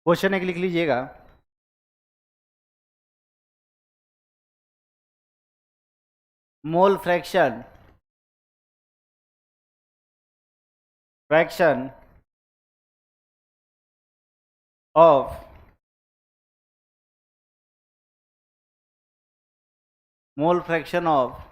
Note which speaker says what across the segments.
Speaker 1: Question एक लिख लीजिएगा। मोल fraction of mole fraction of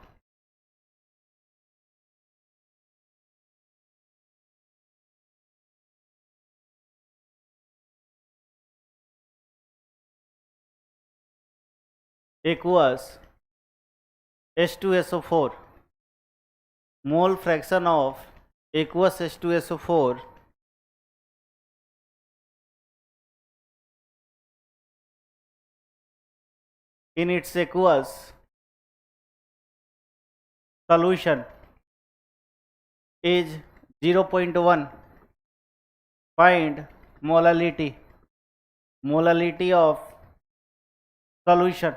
Speaker 1: aqueous H2SO4, mole fraction of aqueous H2SO4 in its aqueous solution is 0.1. Find molality of solution,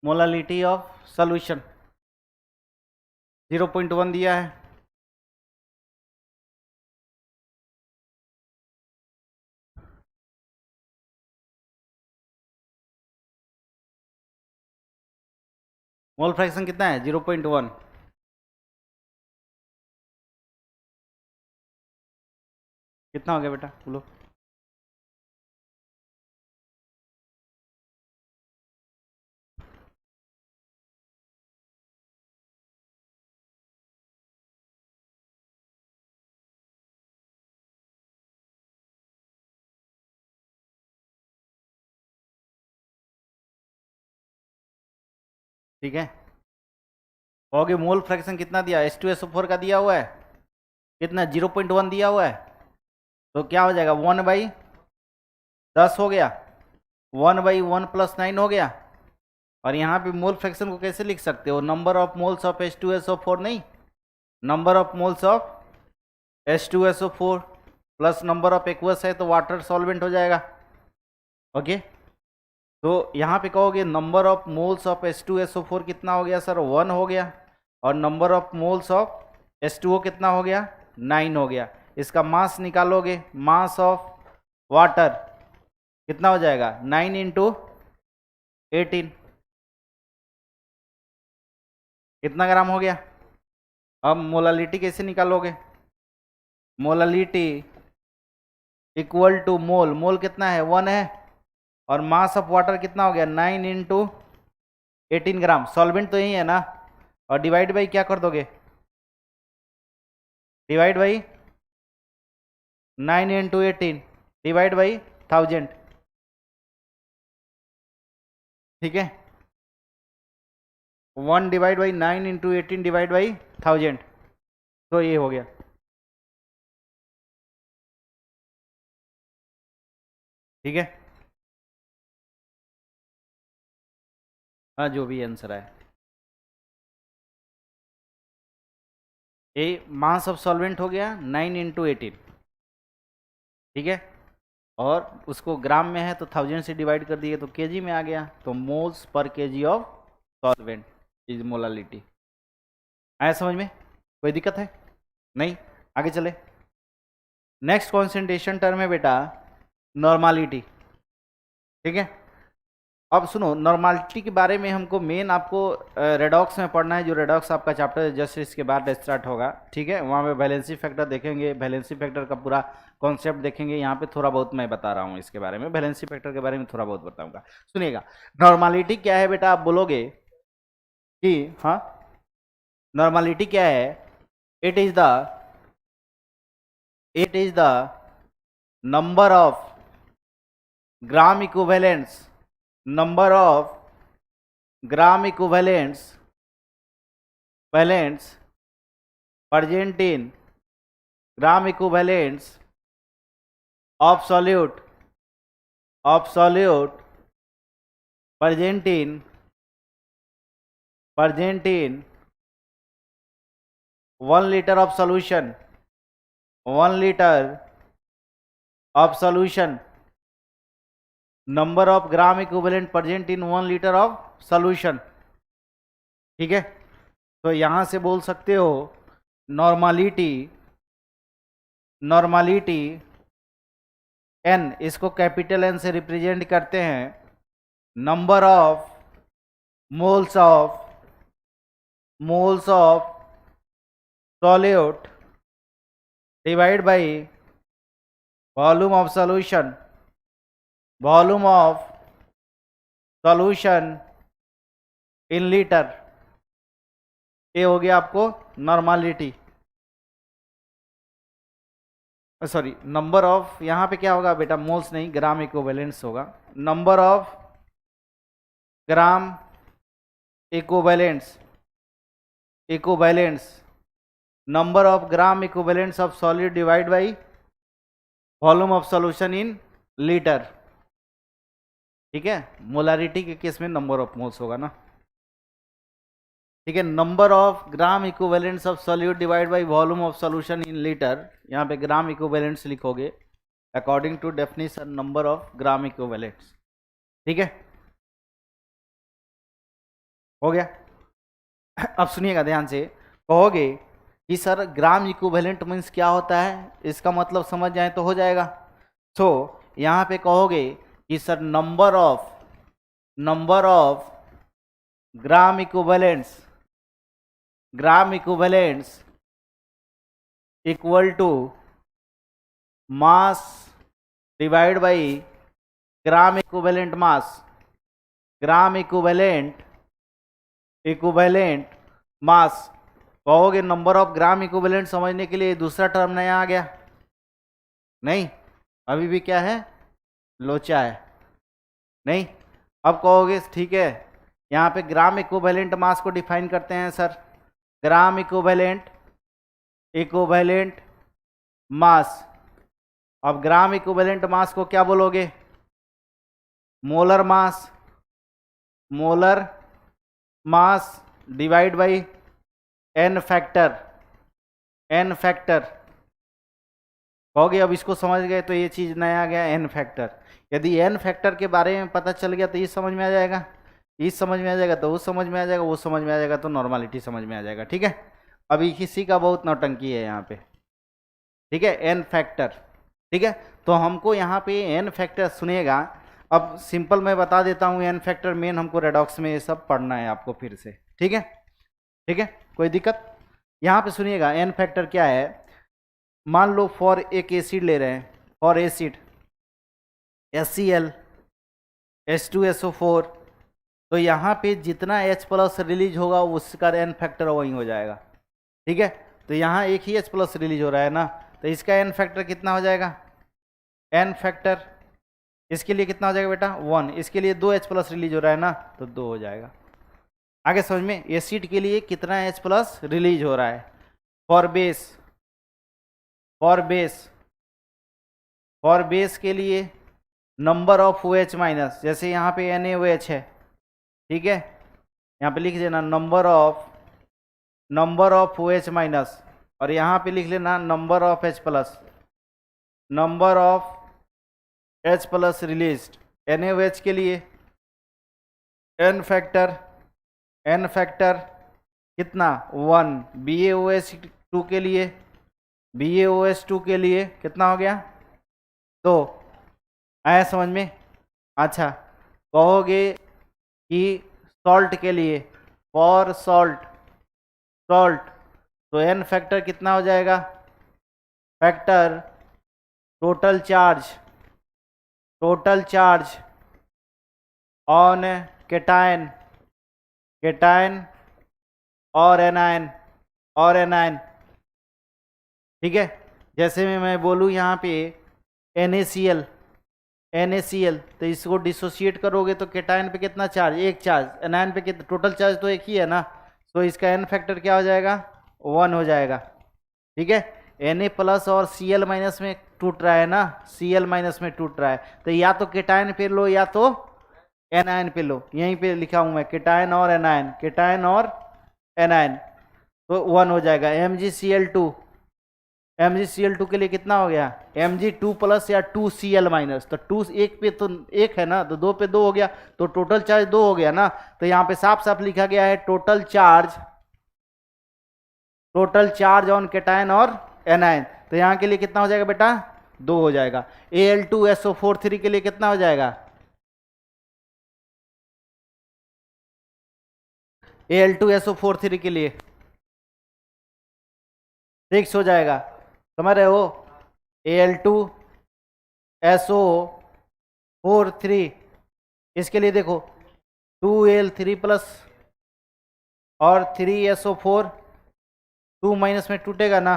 Speaker 1: molality of solution 0.1 दिया है। Mole fraction कितना है? 0.1। कितना हो गया बेटा बोलो? ठीक है, हो गया। मोल फ्रैक्शन कितना दिया? H2SO4 का दिया हुआ है कितना? 0.1 दिया हुआ है। तो क्या हो जाएगा? 1/10 हो गया, 1/1 + 9 हो गया। और यहाँ पे मोल फ्रैक्शन को कैसे लिख सकते हो? Number of moles of H2SO4 नहीं, number of moles of H2SO4 plus number of aqueous है तो वाटर सॉल्वेंट हो जाएगा। ओके, तो यहाँ पे कहोगे number of moles of H2SO4 कितना हो गया सर? 1 हो गया। और number of moles of H2O कितना हो गया? 9 हो गया। इसका मास निकालोगे, मास ऑफ वाटर कितना हो जाएगा? 9 × 18 कितना ग्राम हो गया? अब मोलालिटी कैसे निकालोगे? मोलालिटी इक्वल टू मोल, मोल कितना है? 1 है। और मास ऑफ वाटर कितना हो गया? 9 × 18 ग्राम। सॉल्वेंट तो यही है ना, और डिवाइड बाई क्या कर दोगे? Divide by 9 × 18 divide by 1000। ठीक है, 1 डिवाइड बाई 9 × 18 डिवाइड बाई 1000, तो ये हो गया। ठीक है, हाँ जो भी आंसर है। ये मास ऑफ सॉल्वेंट हो गया 9 × 18। ठीक है, और उसको ग्राम में है तो 1000 से डिवाइड कर दिए तो केजी में आ गया। तो moles per KG of solvent is molality. आया समझ में? कोई दिक्कत है? नहीं, आगे चले। नेक्स्ट कॉन्सेंट्रेशन टर्म है बेटा नॉर्मालिटी। ठीक है, अब सुनो, नॉर्मालिटी के बारे में हमको मेन आपको रेडॉक्स में पढ़ना है। जो रेडॉक्स आपका चैप्टर जस्ट इसके बाद स्टार्ट होगा। ठीक है, वहाँ पे वैलेंसी फैक्टर देखेंगे, वैलेंसी फैक्टर का पूरा कॉन्सेप्ट देखेंगे। यहाँ पे थोड़ा बहुत मैं बता रहा हूँ इसके बारे में, वैलेंसी फैक्टर के बारे में थोड़ा बहुत बताऊंगा। सुनिएगा, नॉर्मालिटी क्या है बेटा? आप बोलोगे कि हाँ, नॉर्मालिटी क्या है? It is the number of gram equivalents, number of gram equivalents present in gram equivalents of solute present in 1 liter of solution, 1 liter of solution, number of gram equivalent present in 1 liter of solution. ठीक है, तो यहां से बोल सकते हो normality N, इसको capital N से रिप्रेजेंट करते हैं number of moles of solute divide by volume of solution in litre. ये हो गया आपको नॉर्मालिटी, सॉरी नंबर ऑफ, यहाँ पे क्या होगा बेटा, मोल्स नहीं, ग्राम इक्विवेलेंट्स होगा। Number of gram equivalents number of gram equivalents of solid divide by volume of solution in litre. ठीक है, मोलारिटी के केस में नंबर ऑफ मोल्स होगा ना। ठीक है, number of gram equivalents of solute divide by volume of solution in litre, यहाँ पे ग्राम इक्विवेलेंट्स लिखोगे according to definition number of gram equivalents. ठीक है, हो गया। अब सुनिएगा ध्यान से, कहोगे कि सर ग्राम इक्विवेलेंट मीन्स क्या होता है, इसका मतलब समझ जाए तो हो जाएगा। सो यहाँ पे कहोगे कि sir number of gram equivalents equal to mass divide by gram equivalent mass. कहोगे नंबर ऑफ ग्राम इक्विवेलेंट समझने के लिए दूसरा टर्म नया आ गया, नहीं अभी भी क्या है, लोचा है, नहीं। अब कहोगे ठीक है, यहाँ पे ग्राम इक्विवेलेंट मास को डिफाइन करते हैं सर, ग्राम इक्विवेलेंट मास। अब ग्राम इक्विवेलेंट मास को क्या बोलोगे, molar mass divide by N factor. कहोगे अब इसको समझ गए तो ये चीज नया आ गया, एन फैक्टर। यदि एन फैक्टर के बारे में पता चल गया तो ये समझ में आ जाएगा, इस समझ में आ जाएगा तो वो समझ में आ जाएगा, वो समझ में आ जाएगा तो नॉर्मलिटी समझ में आ जाएगा। ठीक है, अभी किसी का बहुत नौटंकी है यहाँ पे। ठीक है, एन फैक्टर। ठीक है, तो हमको यहाँ पे एन फैक्टर सुनिएगा। अब सिंपल मैं बता देता हूँ एन फैक्टर, मेन हमको रेडॉक्स में ये सब पढ़ना है आपको फिर से। ठीक है, कोई दिक्कत। यहाँ पे सुनिएगा एन फैक्टर क्या है। मान लो फॉर एक एसिड ले रहे हैं, फॉर एसिड HCl H2SO4, तो यहाँ पे जितना H प्लस रिलीज होगा उसका एन फैक्टर वही हो जाएगा। ठीक है, तो यहाँ एक ही H प्लस रिलीज हो रहा है ना, तो इसका एन फैक्टर कितना हो जाएगा, एन फैक्टर इसके लिए कितना हो जाएगा बेटा 1, इसके लिए 2 H प्लस रिलीज हो रहा है ना, तो 2 हो जाएगा। आगे समझ में, एसिड के लिए कितना H प्लस रिलीज हो रहा है। फॉर बेस के लिए नंबर ऑफ OH माइनस, जैसे यहाँ पे NaOH है, ठीक है, यहाँ पे लिख देना नंबर ऑफ OH माइनस, और यहाँ पे लिख लेना number of H plus released. NaOH के लिए एन फैक्टर कितना 1, BaOH2 के लिए कितना हो गया 2। आया समझ में। अच्छा, कहोगे कि सॉल्ट के लिए, फॉर सॉल्ट तो एन फैक्टर कितना हो जाएगा, factor total charge on cation और एनायन। ठीक है, जैसे मैं बोलूँ यहाँ पे NaCl, तो इसको डिसोशिएट करोगे तो केटायन पे कितना चार्ज, एक चार्ज, एनायन पे कितना, टोटल चार्ज तो एक ही है ना, तो इसका एन फैक्टर क्या हो जाएगा 1 हो जाएगा। ठीक है, Na प्लस और Cl माइनस में टूट रहा है ना, Cl माइनस में टूट रहा है, तो या तो केटायन पे लो या तो एनायन पे लो। यहीं पे लिखा हूं मैं केटायन और एनायन, तो 1 हो जाएगा। MgCl2 के लिए कितना हो गया, Mg2 प्लस या 2Cl माइनस, तो 2 एक पे तो 1 है ना, तो 2 पे 2 हो गया, तो टोटल चार्ज 2 हो गया ना। तो यहाँ पे साफ साफ लिखा गया है टोटल चार्ज ऑन केटायन और एनायन, तो यहाँ के लिए कितना हो जाएगा बेटा 2 हो जाएगा। Al2SO4 के लिए कितना हो जाएगा? Al2SO4 के लिए 6 हो जाएगा, समझ रहे हो? Al2SO4 इसके लिए देखो 2Al3 प्लस और 3SO4, 2 माइनस में टूटेगा ना,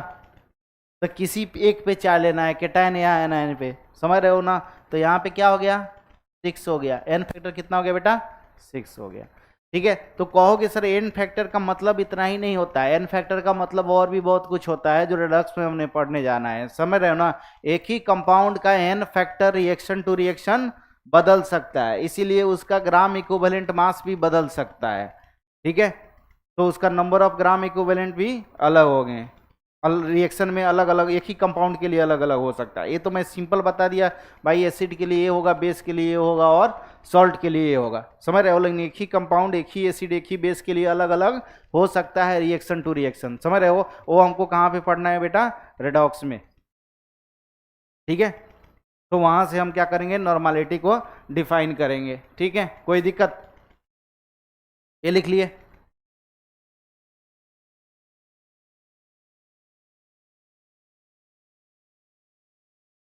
Speaker 1: तो किसी एक पे 4 लेना है, कैटायन या एनायन पे, समझ रहे हो ना? तो यहाँ पे क्या हो गया? 6 हो गया। एन फैक्टर कितना हो गया बेटा? 6 हो गया। ठीक है, तो कहोगे सर एन फैक्टर का मतलब इतना ही नहीं होता है, एन फैक्टर का मतलब और भी बहुत कुछ होता है जो रिडक्स में हमने पढ़ने जाना है, समझ रहे हो ना? एक ही कंपाउंड का N factor reaction to reaction बदल सकता है, इसीलिए उसका ग्राम इक्विवेलेंट मास भी बदल सकता है। ठीक है, तो उसका नंबर ऑफ ग्राम इक्विवेलेंट भी अलग हो गए, रिएक्शन में अलग अलग, एक ही कंपाउंड के लिए अलग अलग हो सकता है। ये तो मैं सिंपल बता दिया भाई, एसिड के लिए ये होगा, बेस के लिए ये होगा और सॉल्ट के लिए ये होगा, समझ रहे हो? लेकिन एक ही कंपाउंड, एक ही एसिड, एक ही बेस के लिए अलग अलग हो सकता है रिएक्शन टू रिएक्शन, समझ रहे हो? वो हमको कहाँ पे पढ़ना है बेटा? रेडॉक्स में। ठीक है, तो वहां से हम क्या करेंगे? नॉर्मालिटी को डिफाइन करेंगे। ठीक है, कोई दिक्कत? ये लिख लिए।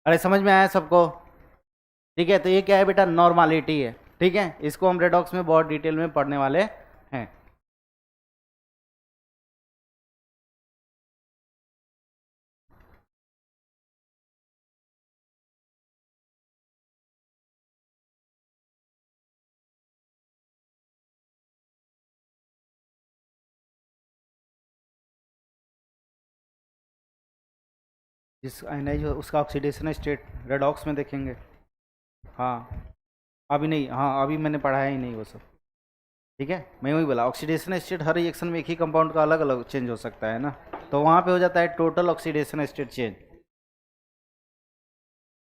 Speaker 1: अरे समझ में आया सबको? ठीक है, तो ये क्या है बेटा? नॉर्मालिटी है। ठीक है, इसको हम रेडॉक्स में बहुत डिटेल में पढ़ने वाले हैं। जिस आयनाइज उसका ऑक्सीडेशन स्टेट रेडॉक्स में देखेंगे। हाँ, अभी नहीं, हाँ अभी मैंने पढ़ाया ही नहीं वो सब। ठीक है, मैं वही बोला, ऑक्सीडेशन स्टेट हर रिएक्शन में एक ही कंपाउंड का अलग अलग चेंज हो सकता है ना, तो वहाँ पे हो जाता है टोटल ऑक्सीडेशन स्टेट चेंज।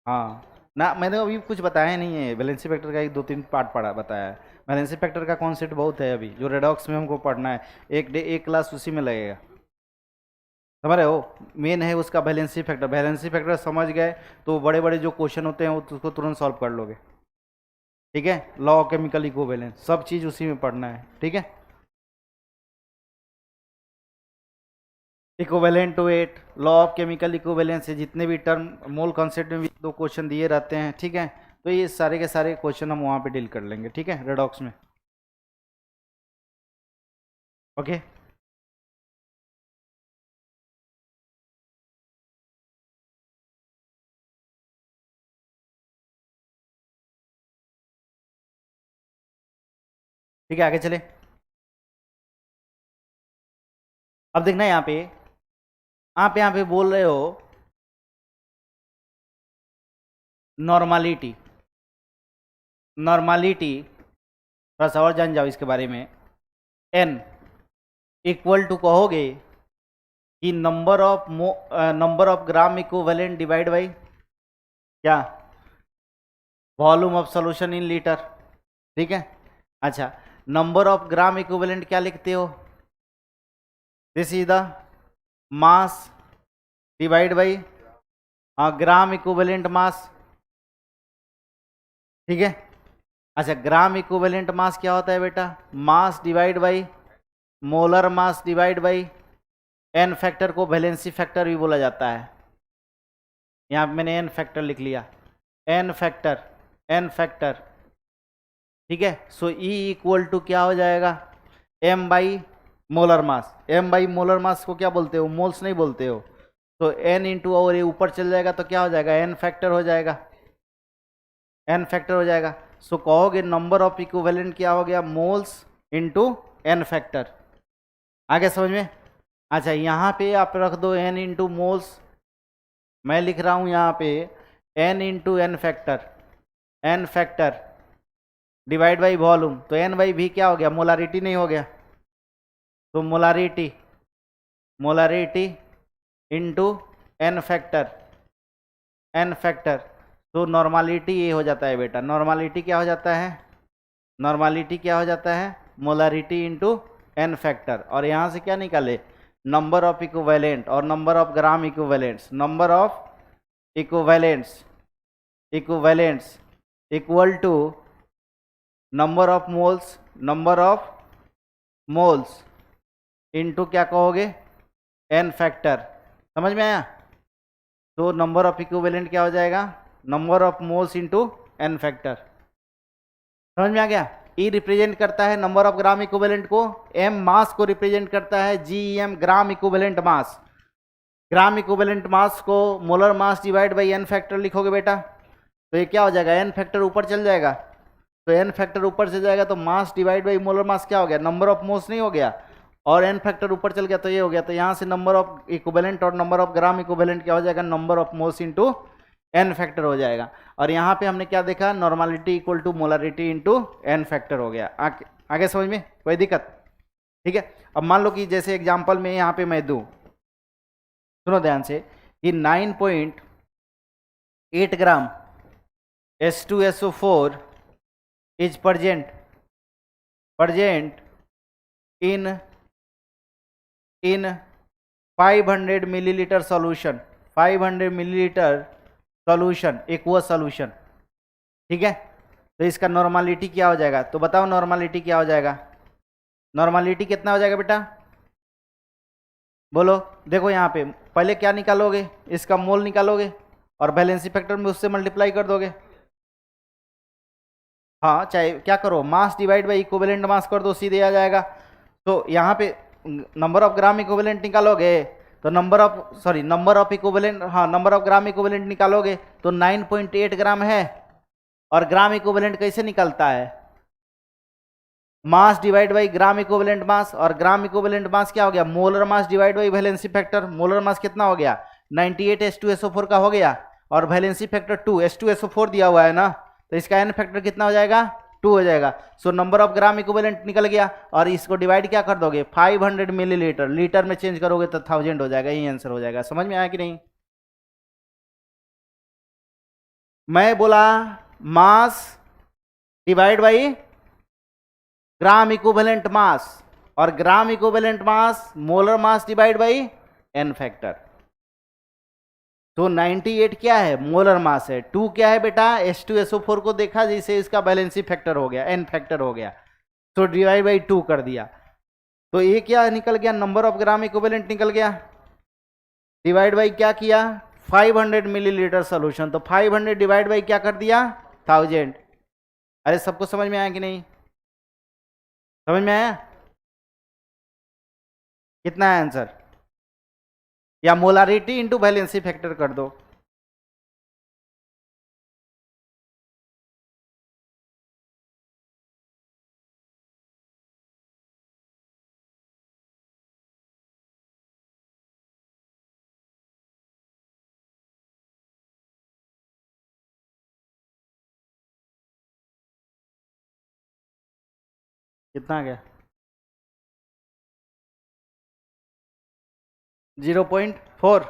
Speaker 1: हाँ ना, मैंने अभी कुछ बताया नहीं है, वैलेंसी फैक्टर का एक 2-3 पार्ट पढ़ा बताया है। वैलेंसी फैक्टर का कॉन्सेप्ट बहुत है अभी जो रेडॉक्स में हमको पढ़ना है, एक क्लास उसी में लगेगा, समझ रहे हो? मेन है उसका वैलेंसी फैक्टर। वैलेंसी फैक्टर समझ गए तो बड़े बड़े जो क्वेश्चन होते हैं वो उसको तुरंत सॉल्व कर लोगे। ठीक है, लॉ ऑफ केमिकल इक्विवेलेंस सब चीज़ उसी में पढ़ना है। ठीक है, equivalent to eight, law of chemical equivalence से जितने भी टर्म मोल कॉन्सेप्ट में भी 2 क्वेश्चन दिए रहते हैं। ठीक है, तो ये सारे के सारे क्वेश्चन हम वहाँ पे डील कर लेंगे। ठीक है, रेडॉक्स में। ओके, ठीक है, आगे चले। अब देखना यहाँ पे, आप यहाँ पे बोल रहे हो नॉर्मालिटी। नॉर्मालिटी थोड़ा सा और जान जाओ इसके बारे में। एन इक्वल टू कहोगे कि number of gram equivalent divide by क्या? Volume of solution in litre. ठीक है, अच्छा, नंबर ऑफ ग्राम इक्विवेलेंट क्या लिखते हो? This is the mass divide by gram equivalent मास। ठीक है, अच्छा, ग्राम इक्विवेलेंट मास क्या होता है बेटा? Mass divide by molar mass divide by N factor को वैलेंसी फैक्टर भी बोला जाता है। यहाँ पे मैंने एन फैक्टर लिख लिया, एन फैक्टर, एन फैक्टर। ठीक है, सो ई इक्वल टू क्या हो जाएगा? M by molar mass. M by molar mass को क्या बोलते हो? मोल्स नहीं बोलते हो। तो एन इंटू, और ये ऊपर चल जाएगा तो क्या हो जाएगा? एन फैक्टर हो जाएगा, एन फैक्टर हो जाएगा। सो कहोगे नंबर ऑफ इक्विवेलेंट क्या हो गया? Moles into N factor. आगे समझ में? अच्छा, यहाँ पे आप रख दो एन इंटू मोल्स, मैं लिख रहा हूँ यहाँ पे N into N factor, N factor divide by volume, तो एन बाई भी क्या हो गया? मोलारिटी नहीं हो गया? तो molarity, molarity into N factor, N factor. तो नॉर्मालिटी ये हो जाता है बेटा, नॉर्मालिटी क्या हो जाता है? नॉर्मालिटी क्या हो जाता है? Molarity into N factor. और यहाँ से क्या निकाले? नंबर ऑफ इक्विवेलेंट और number of gram equivalents, number of equivalents equivalents equal to number of moles into क्या कहोगे, एन फैक्टर। समझ में आया? तो नंबर ऑफ इक्विवेलेंट क्या हो जाएगा, number of moles into N factor. समझ में आ गया? ई रिप्रेजेंट करता है नंबर ऑफ ग्राम इक्विवेलेंट को, एम मास को रिप्रेजेंट करता है, G M gram equivalent mass. Gram equivalent mass को molar mass divide by N factor लिखोगे बेटा, तो ये क्या हो जाएगा, एन फैक्टर ऊपर चल जाएगा। तो एन फैक्टर ऊपर चल जाएगा तो मास डिवाइड बाई मोलर मास क्या हो गया, नंबर ऑफ मोल्स नहीं हो गया, और एन फैक्टर ऊपर चल गया तो ये हो गया। तो यहाँ से नंबर ऑफ इक्विवेलेंट और नंबर ऑफ ग्राम इक्विवेलेंट क्या हो जाएगा, number of moles into N factor हो जाएगा। और यहाँ पे हमने क्या देखा, normality equal to molarity into N factor हो गया। आगे समझ में कोई दिक्कत? ठीक है। अब मान लो कि जैसे एग्जांपल में यहाँ पे मैं दूं, सुनो ध्यान से, कि 9.8 ग्राम H2SO4 is present in 500 millilitre solution, 500 millilitre solution, aqueous solution. ठीक है, तो इसका नॉर्मलिटी क्या हो जाएगा, तो बताओ नॉर्मलिटी क्या हो जाएगा, नॉर्मलिटी कितना हो जाएगा बेटा, बोलो। देखो यहाँ पे पहले क्या निकालोगे, इसका मोल निकालोगे और वैलेंसी फैक्टर में उससे मल्टीप्लाई कर दोगे। हाँ, चाहे क्या करो, मास डिवाइड बाई इक्विवेलेंट मास कर दो, सीधे आ जाएगा। तो यहाँ पे नंबर ऑफ ग्राम इक्विवेलेंट निकालोगे तो नंबर ऑफ इक्विवेलेंट, हाँ नंबर ऑफ ग्राम इक्विवेलेंट निकालोगे तो 9.8 ग्राम है। और ग्राम इक्विवेलेंट कैसे निकलता है, मास divide by gram equivalent mass, और ग्राम इक्विवेलेंट मास क्या हो गया, molar mass divide by valency factor. Molar mass कितना हो गया, 98 H2SO4 का हो गया, और वैलेंसी फैक्टर 2 H2SO4 दिया हुआ है ना, तो इसका एन फैक्टर कितना हो जाएगा, 2 हो जाएगा। So number of gram equivalent निकल गया, और इसको डिवाइड क्या कर दोगे, 500 मिलीलीटर, लीटर में चेंज करोगे तो 1000 हो जाएगा, यही आंसर हो जाएगा। समझ में आया कि नहीं? मैं बोला mass divide by gram equivalent mass, और gram equivalent mass molar mass divide by N factor. तो 98 क्या है, मोलर मास है, 2 क्या है बेटा, H2SO4 को देखा जैसे इसका वैलेंसी फैक्टर हो गया, एन फैक्टर हो गया, तो डिवाइड बाई 2 कर दिया। तो ये क्या निकल गया, नंबर ऑफ ग्राम इक्विवेलेंट निकल गया, डिवाइड बाई क्या किया, 500 मिलीलीटर सोल्यूशन, तो 500 डिवाइड बाई क्या कर दिया, 1000। अरे सबको समझ में आया कि नहीं, समझ में आया? कितना है आंसर, या मोलारिटी इंटू वैलेंसी फैक्टर कर दो। कितना आ गया, 0.4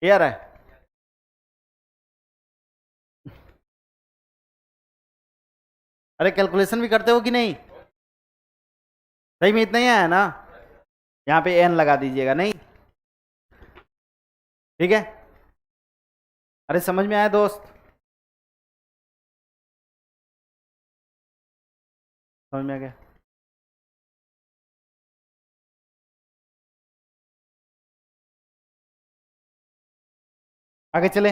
Speaker 1: क्लियर है? अरे कैलकुलेशन भी करते हो कि नहीं, सही में इतना ही आया ना, यहाँ पे एन लगा दीजिएगा, नहीं ठीक है? अरे समझ में आया दोस्त, समझ में आ गया? आगे चले।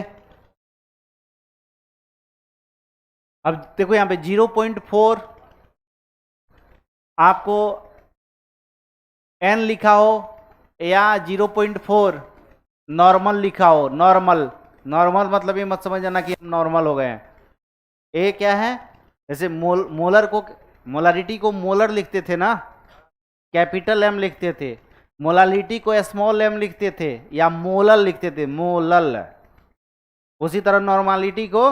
Speaker 1: अब देखो यहाँ पे 0.4 आपको एन लिखा हो, या 0.4 नॉर्मल लिखा हो, नॉर्मल, नॉर्मल मतलब ये मत समझ जाना कि हम नॉर्मल हो गए हैं। ए क्या है, जैसे मोलर को, मोलारिटी को मोलर लिखते थे ना, कैपिटल एम लिखते थे, मोलालिटी को स्मॉल एम लिखते थे, या मोलल लिखते थे, मोलल। उसी तरह नॉर्मलिटी को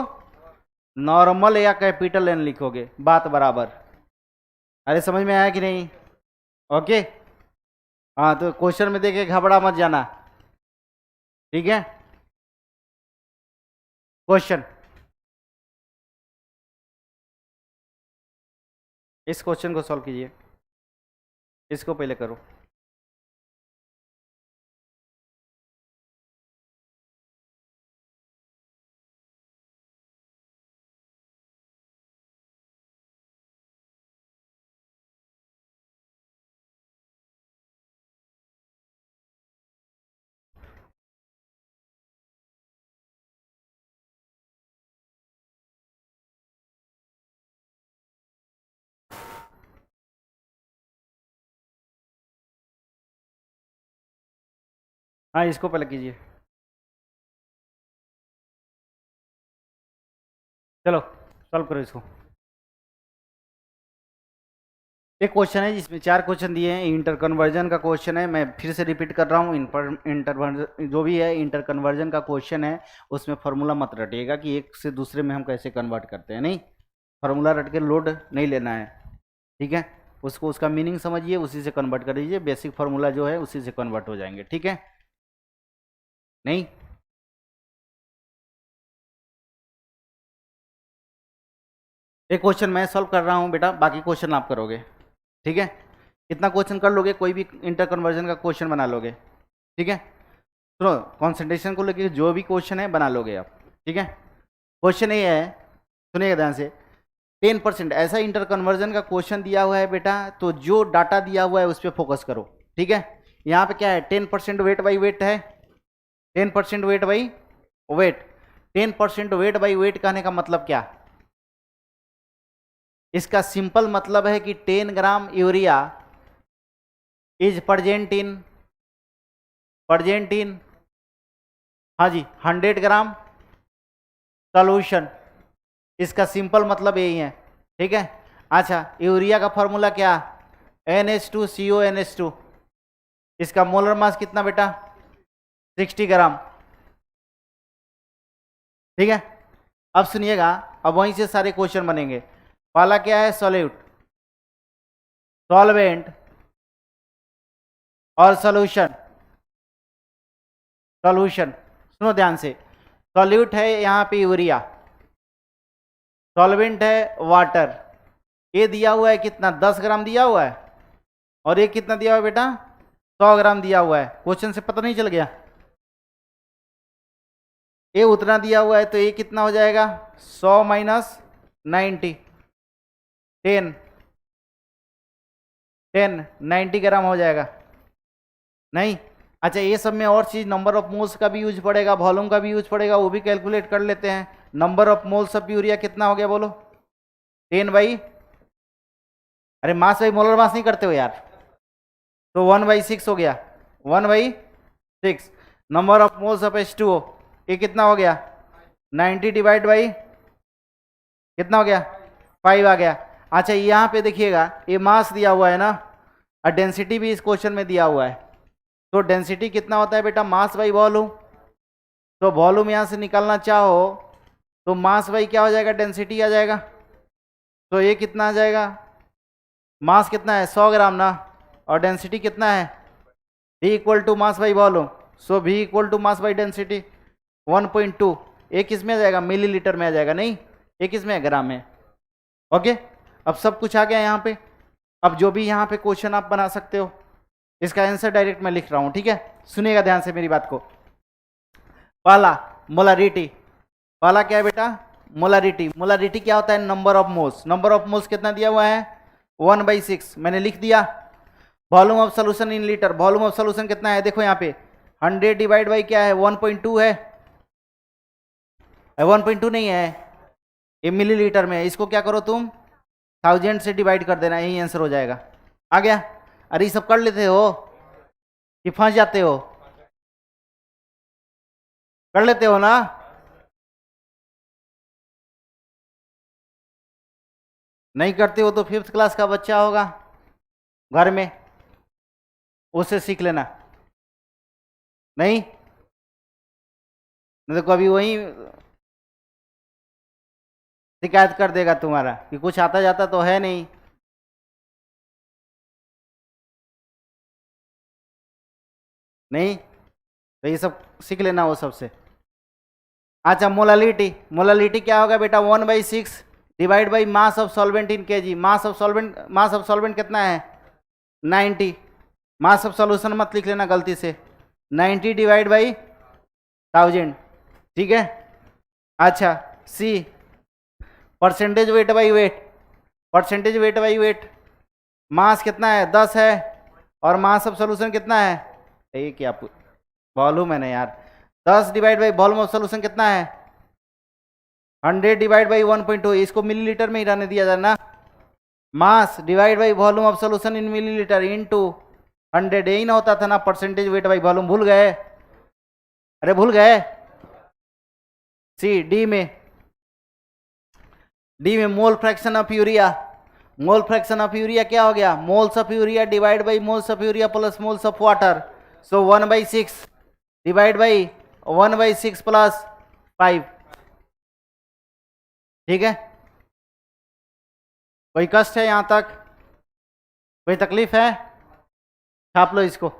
Speaker 1: नॉर्मल या कैपिटल एन लिखोगे, बात बराबर। अरे समझ में आया कि नहीं? ओके, हाँ तो क्वेश्चन में देखे घबरा मत जाना, ठीक है? क्वेश्चन, इस क्वेश्चन को सॉल्व कीजिए, इसको पहले करो। हाँ इसको पहले कीजिए, चलो सॉल्व करो इसको। एक क्वेश्चन है जिसमें 4 क्वेश्चन दिए हैं, इंटर कन्वर्जन का क्वेश्चन है। मैं फिर से रिपीट कर रहा हूँ, इंटर जो भी है इंटर कन्वर्जन का क्वेश्चन है, उसमें फार्मूला मत रटिएगा कि एक से दूसरे में हम कैसे कन्वर्ट करते हैं, नहीं, फार्मूला रट के लोड नहीं लेना है, ठीक है। उसको उसका मीनिंग समझिए, उसी से कन्वर्ट कर दीजिए, बेसिक फार्मूला जो है उसी से कन्वर्ट हो जाएंगे, ठीक है। नहीं एक क्वेश्चन मैं सॉल्व कर रहा हूँ बेटा, बाकी क्वेश्चन आप करोगे, ठीक है। कितना क्वेश्चन कर लोगे, कोई भी इंटर कन्वर्जन का क्वेश्चन बना लोगे, ठीक है। सुनो, कॉन्सेंट्रेशन को लेकर जो भी क्वेश्चन है बना लोगे आप, ठीक है। क्वेश्चन ये है, सुनिएगा ध्यान से, 10% ऐसा इंटर कन्वर्जन का क्वेश्चन दिया हुआ है बेटा, तो जो डाटा दिया हुआ है उस पर फोकस करो, ठीक है। यहाँ पे क्या है, 10% वेट बाई वेट है, 10% wait by wait. 10% wait by wait कहने का मतलब क्या, इसका सिंपल मतलब है कि 10 gram urea is present in हाँ जी 100 ग्राम सॉल्यूशन। इसका सिंपल मतलब यही है, ठीक है। अच्छा, यूरिया का फॉर्मूला क्या, NH2CONH2। इसका मोलर मास कितना बेटा, 60 ग्राम, ठीक है। अब सुनिएगा, अब वहीं से सारे क्वेश्चन बनेंगे। पहला क्या है, सॉल्वेंट और सॉल्यूशन। सुनो ध्यान से, सॉल्यूट है यहाँ पे यूरिया, सॉल्वेंट है वाटर। ये दिया हुआ है कितना, 10 ग्राम दिया हुआ है, और ये कितना दिया हुआ है बेटा, 100 ग्राम दिया हुआ है। क्वेश्चन से पता नहीं चल गया, ये उतना दिया हुआ है, तो ये कितना हो जाएगा, 100 माइनस 90, 90 ग्राम हो जाएगा, नहीं। अच्छा, ये सब में और चीज, नंबर ऑफ मोल्स का भी यूज पड़ेगा, वॉल्यूम का भी यूज पड़ेगा, वो भी कैलकुलेट कर लेते हैं। Number of moles of urea कितना हो गया बोलो, 10 बाई, अरे मास बाई मोलर मास नहीं करते हो यार, तो 1/6 हो गया, 1/6। Number of moles of H2O ये कितना हो गया, 90 डिवाइड बाई कितना हो गया, 5 आ गया। अच्छा, यहाँ पे देखिएगा, ये मास दिया हुआ है ना, और डेंसिटी भी इस क्वेश्चन में दिया हुआ है। तो डेंसिटी कितना होता है बेटा, मास बाई वॉल्यूम। तो वॉल्यूम यहाँ से निकालना चाहो तो मास बाई क्या हो जाएगा, डेंसिटी आ जाएगा। तो ये कितना आ जाएगा, मास कितना है 100 ग्राम ना, और डेंसिटी कितना है, V equal to mass by volume. So V equal to mass by density 1.2। एक किस में आ जाएगा, मिलीलीटर में आ जाएगा, नहीं, एक किस में है, ग्राम में। ओके, अब सब कुछ आ गया यहाँ पे। अब जो भी यहाँ पे क्वेश्चन आप बना सकते हो, इसका आंसर डायरेक्ट मैं लिख रहा हूँ, ठीक है। सुनिएगा ध्यान से मेरी बात को। पहला मोलारिटी, पहला क्या है बेटा, मोलारिटी। मोलारिटी क्या होता है, number of moles. Number of moles कितना दिया हुआ है, 1/6, मैंने लिख दिया। Volume of solution in litre, volume of solution कितना है, देखो यहाँ पे 100 डिवाइड बाई क्या है, 1.2 है, 1.2 नहीं है, ये मिलीलीटर में है। इसको क्या करो तुम, 1000 से डिवाइड कर देना, यही आंसर हो जाएगा। आ गया। अरे ये सब कर लेते हो कि फंस जाते हो, कर लेते हो ना। नहीं करते हो तो 5th क्लास का बच्चा होगा घर में, उससे सीख लेना, नहीं तो कभी वही शिकायत कर देगा तुम्हारा कि कुछ आता जाता तो है नहीं। नहीं तो ये सब सीख लेना वो सबसे। अच्छा, मोलालिटी, मोलालिटी क्या होगा बेटा, 1/6 divide by mass of solvent in KG. Mass of solvent कितना है, 90। मास ऑफ सॉल्यूशन मत लिख लेना गलती से, 90 डिवाइड बाई 1000, ठीक है। अच्छा, C percentage weight by weight, percentage weight by weight. Mass कितना है, 10 है, और मास ऑफ सॉल्यूशन कितना है, ये क्या वॉल्यूम है ना यार, 10 divide by volume of solution कितना है, 100 डिवाइड बाई 1.2। इसको मिलीलीटर में ही रहने दिया जाए ना। मास divide by volume of solution in millilitre into 100, यही ना होता था ना, परसेंटेज वेट बाई वॉल्यूम, भूल गए। अरे भूल गए। सी डी में मोल fraction of urea. Mole fraction of urea क्या हो गया, moles of urea divide by moles of urea plus moles of water. So 1/6 divide by 1/6 plus 5। ठीक है, कोई कष्ट है यहां तक, कोई तकलीफ है? छाप लो इसको।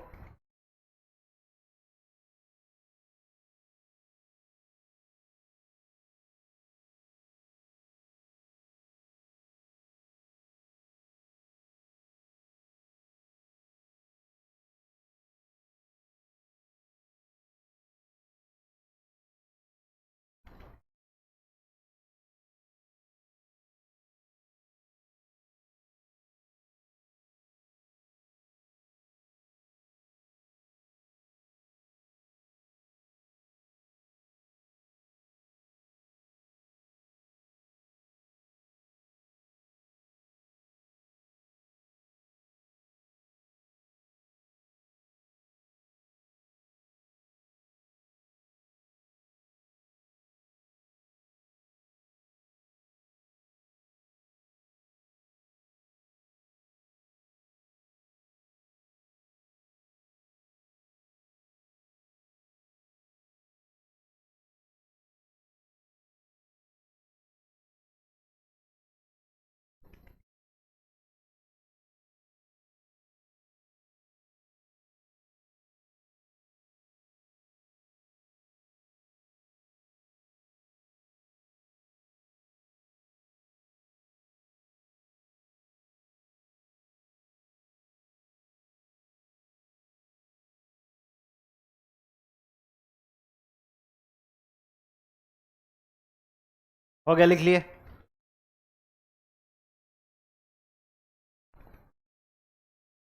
Speaker 1: हो गया, लिख लिए?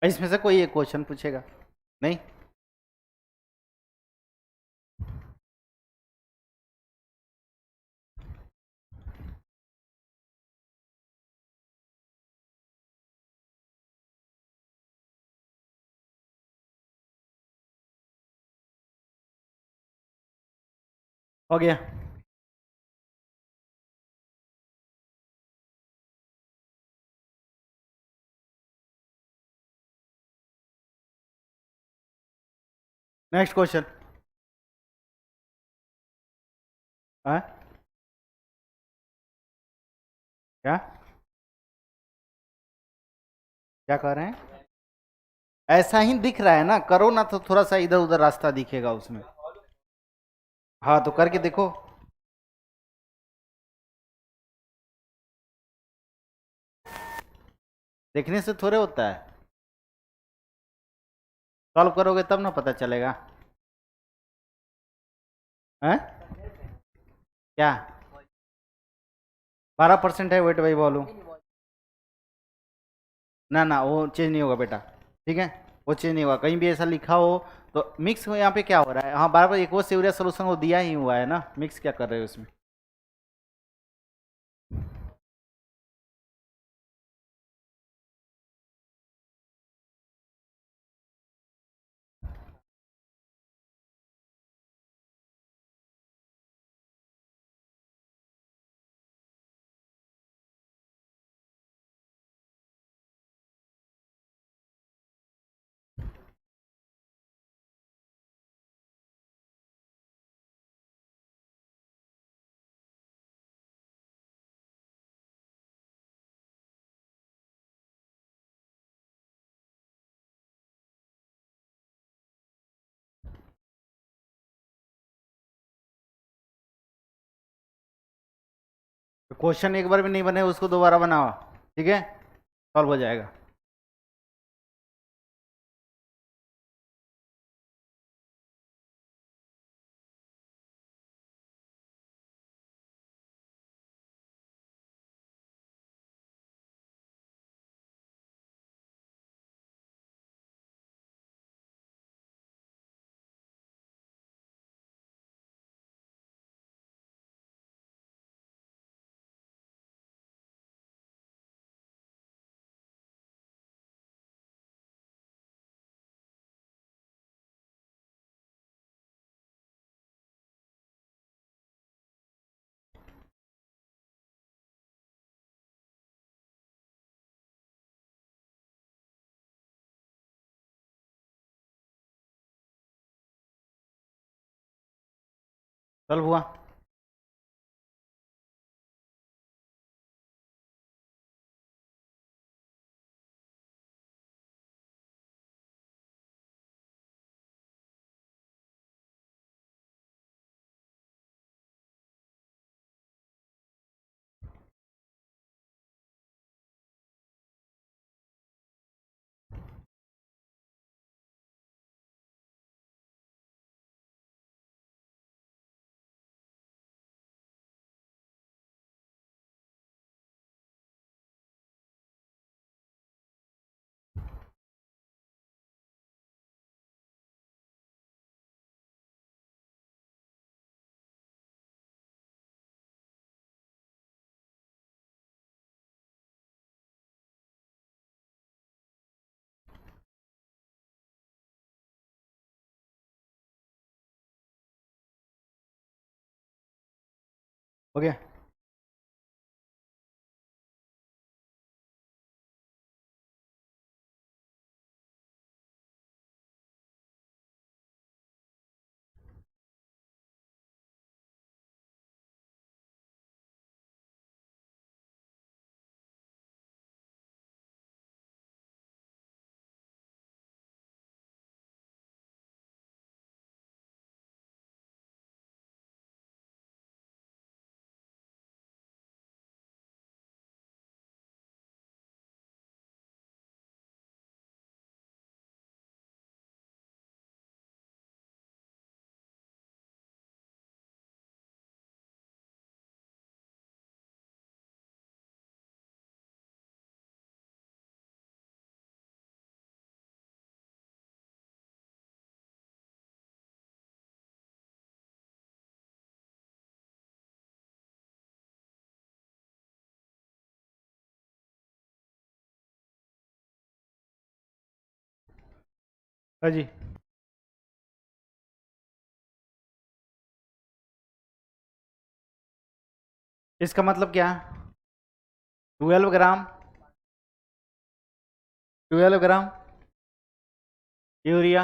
Speaker 1: इसमें से कोई एक क्वेश्चन पूछेगा? नहीं? हो गया। Next question. क्या क्या कह रहे हैं? ऐसा ही दिख रहा है ना, करो ना तो थोड़ा सा इधर उधर रास्ता दिखेगा उसमें। हाँ तो करके देखो। देखने से थोड़े होता है, सॉल्व करोगे तब ना पता चलेगा। हैं? क्या? 12% है वेट बाई वॉल्यूम। ना ना, वो चेंज नहीं होगा बेटा। ठीक है, वो चेंज नहीं होगा, कहीं भी ऐसा लिखा हो तो मिक्स हो। यहाँ पे क्या हो रहा है, हाँ बार बार एक वो यूरिया सोल्यूशन वो दिया ही हुआ है ना, मिक्स क्या कर रहे हो उसमें? तो क्वेश्चन एक बार भी नहीं बने उसको दोबारा बनाओ। ठीक है, सॉल्व हो जाएगा। सॉल्व हुआ। हो गया। हाँ जी। इसका मतलब क्या? 12 ग्राम 12 gram urea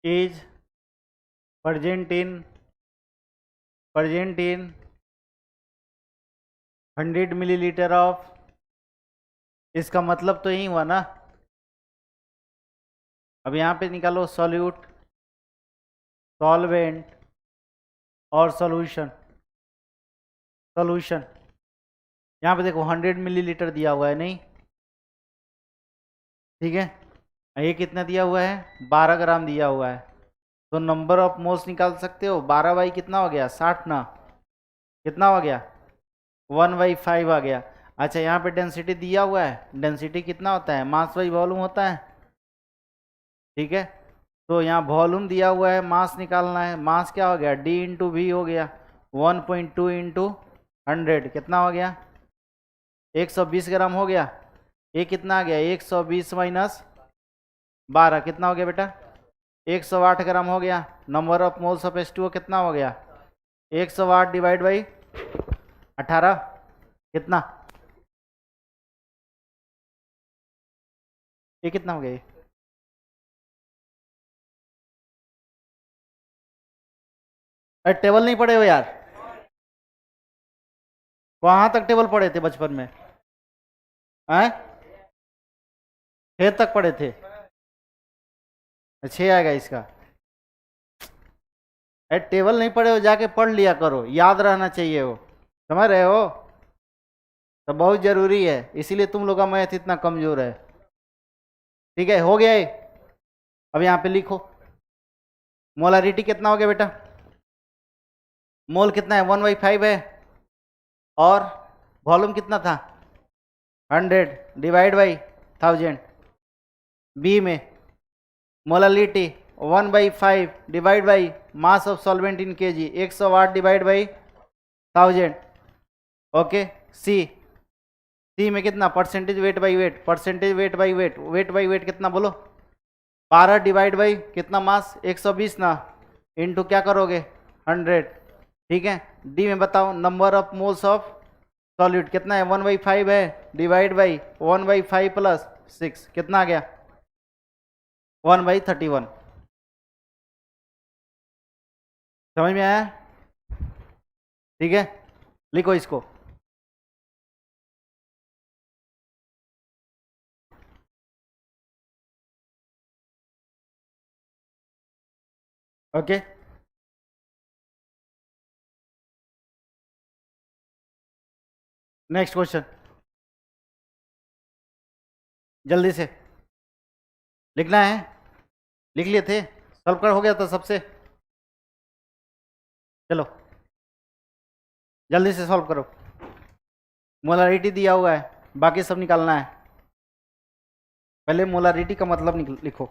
Speaker 1: is present in 100 millilitre of. इसका मतलब तो यही हुआ ना। अब यहाँ पे निकालो सॉल्यूट, सॉल्वेंट और सॉल्यूशन। यहाँ पे देखो 100 मिलीलीटर दिया हुआ है, नहीं? ठीक है, ये कितना दिया हुआ है? 12 ग्राम दिया हुआ है। तो नंबर ऑफ मोल्स निकाल सकते हो। 12 बाई कितना हो गया? 60 ना। कितना हो गया? 1/5 आ गया। अच्छा, यहाँ पे डेंसिटी दिया हुआ है। डेंसिटी कितना होता है? मास बाई वॉल्यूम होता है। ठीक है, तो यहाँ वॉल्यूम दिया हुआ है, मास निकालना है। मास क्या हो गया? डी इंटू वी हो गया। 1.2 इंटू 100 कितना हो गया? 120 ग्राम हो गया। ये कितना आ गया? 120 माइनस 12 कितना हो गया बेटा? 108 ग्राम हो गया। Number of moles of H2O कितना हो गया? 108 डिवाइड बाई 18 कितना? ये कितना हो गया? ये अरे टेबल नहीं पढ़े हो यार? कहाँ तक टेबल पढ़े थे बचपन में? हैं? 6 तक पढ़े थे? 6 आएगा इसका। अरे टेबल नहीं पढ़े हो, जाके पढ़ लिया करो, याद रहना चाहिए वो। समझ रहे हो? तो बहुत जरूरी है, इसीलिए तुम लोग का मैथ इतना कमजोर है। ठीक है, हो गया ये। अब यहाँ पे लिखो मोलारिटी कितना हो गया बेटा? मोल कितना है? 1/5 है। और वॉल्यूम कितना था? 100 डिवाइड बाई 1000। बी में molality 1/5 divide by mass of solvent in KG 108 divide by 1000। Okay. C में कितना? Percentage weight by weight. Percentage weight by weight. Weight by weight कितना बोलो? 12 डिवाइड बाई कितना? मास 120 ना, इनटू क्या करोगे? 100। ठीक है, डी में बताओ number of moles of solute कितना है? 1/5 है, डिवाइड बाई 1/5 प्लस 6 कितना आ गया? 1/31। समझ में आया? ठीक है, लिखो इसको। ओके, नेक्स्ट क्वेश्चन, जल्दी से लिखना है। लिख लिए थे? सॉल्व कर हो गया था सबसे? चलो जल्दी से सॉल्व करो। मोलारिटी दिया हुआ है, बाकी सब निकालना है। पहले मोलारिटी का मतलब लिखो।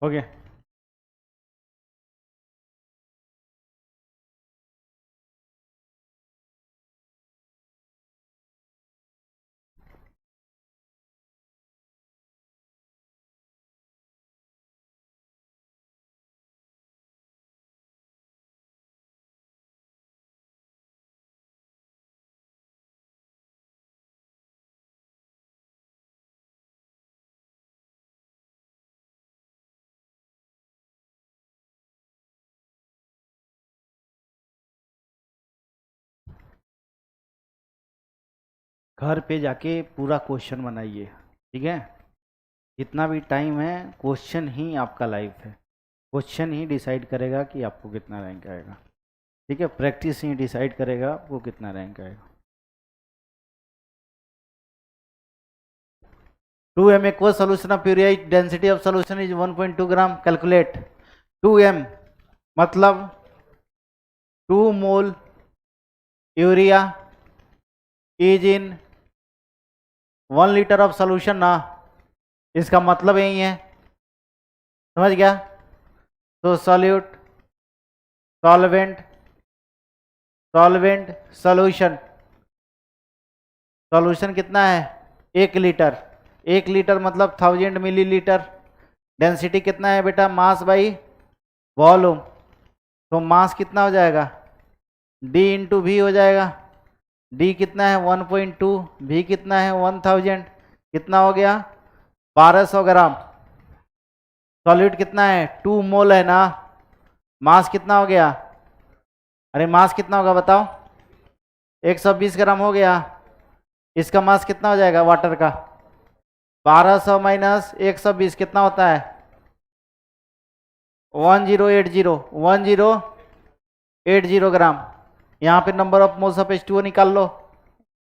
Speaker 1: हो गया? घर पे जाके पूरा क्वेश्चन बनाइए, ठीक है? जितना भी टाइम है, क्वेश्चन ही आपका लाइफ है। क्वेश्चन ही डिसाइड करेगा कि आपको कितना रैंक आएगा, ठीक है? प्रैक्टिस ही डिसाइड करेगा आपको कितना रैंक आएगा। 2m aqueous solution of purite, density of solution is 1.2 gram. Calculate 2m मतलब 2 mole urea is in 1 litre of solution ना, इसका मतलब यही है, समझ गया? तो solute, solvent, solvent, solution, solution कितना है? 1 लीटर। 1 लीटर मतलब 1000 मिलीलीटर। डेंसिटी कितना है बेटा? मास बाई वॉल्यूम। तो मास कितना हो जाएगा? D इंटू वी हो जाएगा। D कितना है? 1.2। V कितना है? 1000। कितना हो गया? 1200 ग्राम। सॉलिड कितना है? 2 मोल है ना। मास कितना हो गया? अरे मास कितना होगा बताओ? 120 ग्राम हो गया। इसका मास कितना हो जाएगा वाटर का? 1200 माइनस 120 कितना होता है? 1080। 80 ग्राम। यहाँ पे number of moles of H2O निकाल लो,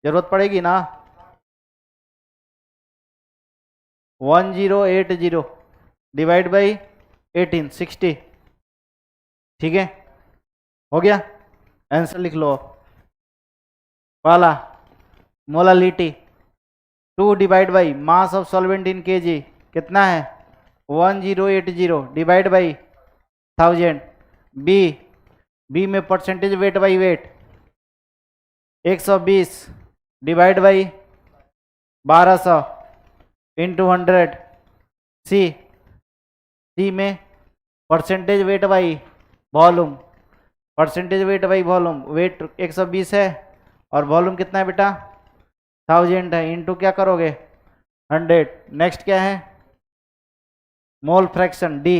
Speaker 1: जरूरत पड़ेगी ना। 1080 डिवाइड बाई 18 60। ठीक है, हो गया। आंसर लिख लो। वाला molality 2 divide by mass of solvent in KG कितना है 1080 डिवाइड बाई 1000। बी, बी में percentage weight by weight 120 divide by 1200 into 100। C, C में percentage weight by volume, percentage weight by volume, weight 120 है और volume कितना है बेटा 1000 है, इंटू क्या करोगे 100। नेक्स्ट क्या है mole fraction D.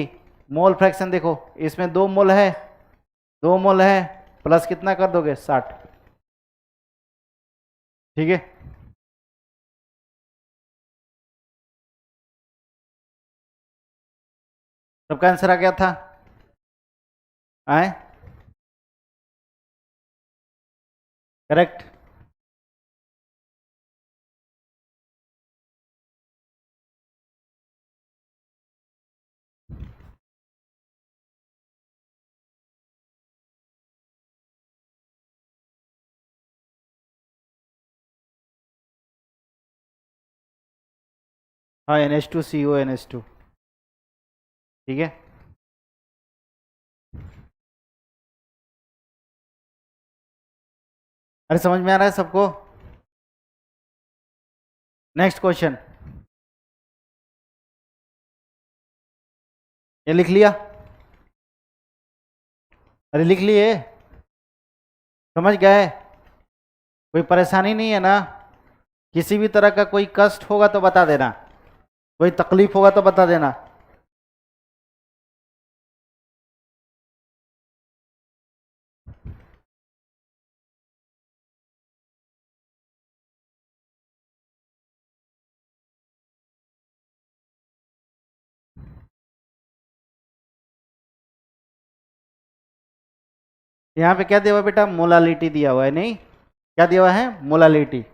Speaker 1: Mole fraction देखो इसमें 2 मोल है, 2 मोल है, प्लस कितना कर दोगे 60। ठीक है, सबका आंसर आ गया था। आए करेक्ट। हाँ NH2CO NH2। ठीक है, अरे समझ में आ रहा है सबको। नेक्स्ट क्वेश्चन, ये लिख लिया, अरे लिख लिए, समझ गए, कोई परेशानी नहीं है ना। किसी भी तरह का कोई कष्ट होगा तो बता देना, कोई तकलीफ होगा तो बता देना। यहाँ पे क्या दिया हुआ है बेटा मोलालिटी दिया हुआ है, नहीं क्या दिया हुआ है मोलालिटी।